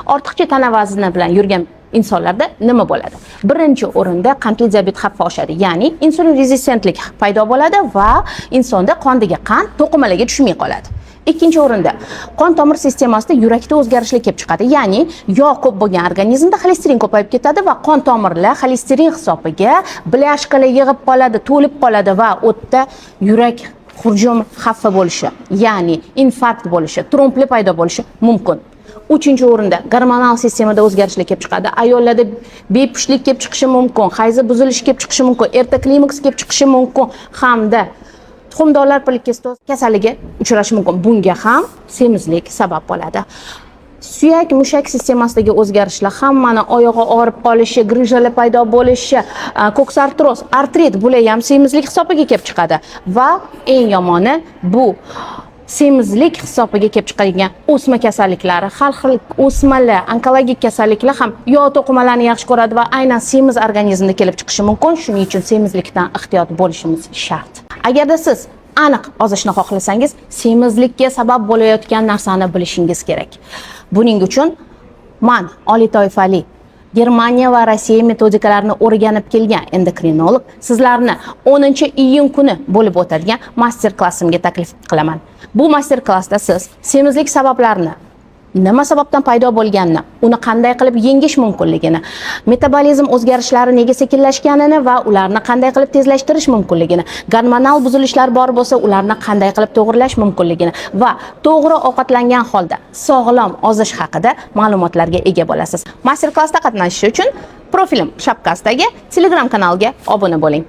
ortiqcha tana vazni bilan yurgan insonlarda nima bo'ladi? Birinchi o'rinda qandli diabet xavfi oshadi, ya'ni insulin rezistentlik paydo bo'ladi va insonda qondagi qand to'qimalarga tushmay qoladi. Ikkinchi o'rinda qon tomir sistemasida yurakda o'zgarishlar kelib chiqadi, ya'ni yog' ko'p bo'lgan organizmda xolesterin ko'payib ketadi va qon tomirlar xolesterin hisobiga blyashkalar yig'ib qoladi, to'lib qoladi va o'tda yurak hujum xavfi bo'lishi, ya'ni infarkt bo'lishi, tromblar paydo bo'lishi mumkin. Uchinchi o'rinda gormonal sistemada o'zgarishlar kelib chiqadi. Ayollarda bepushtlik kelib chiqishi mumkin, hayza buzilishi kelib chiqishi mumkin, erta klimaks kelib chiqishi mumkin hamda tuxumdonlar polikistos kasalligi uchrashi mumkin. Bunga ham semizlik sabab bo'ladi. Suyak mushak sistemasidagi o'zgarishlar, hammani oyog'i og'rib qolishi, grijjalar paydo bo'lishi, koksartroz, artrit bular ham semizlik hisobiga kelib chiqadi va eng yomoni bu semizlik hisobiga kelib chiqadigan o'sma kasalliklari, har xil o'smalar, onkologik kasalliklar ham yog' to'qimalarni yaxshi ko'radi va aynan semiz organizmda kelib chiqishi mumkin. Shuning uchun semizlikdan ehtiyot bo'lishimiz shart. Agarda siz aniq ozishni xohlasangiz, semizlikka sabab bo'layotgan narsani bilishingiz kerak. Buning uchun men oliy toifali Germaniya va Rossiya metodikalarini o'rganib kelgan endokrinolog sizlarni 10-iyun kuni bo'lib o'tadigan master klassimga taklif qilaman. Bu master klassda siz semizlik sabablarini, nima sababdan paydo bo'lganini, uni qanday qilib yengish mumkinligini, metabolizm o'zgarishlari nega sekinlashganini va ularni qanday qilib tezlashtirish mumkinligini, gormonal buzilishlar bor bo'lsa, ularni qanday qilib to'g'rilash mumkinligini va to'g'ri ovqatlangan holda sog'lom ozish haqida ma'lumotlarga ega bo'lasiz. Master klassda qatnashish uchun profilim shapkasidagi Telegram kanaliga obuna bo'ling.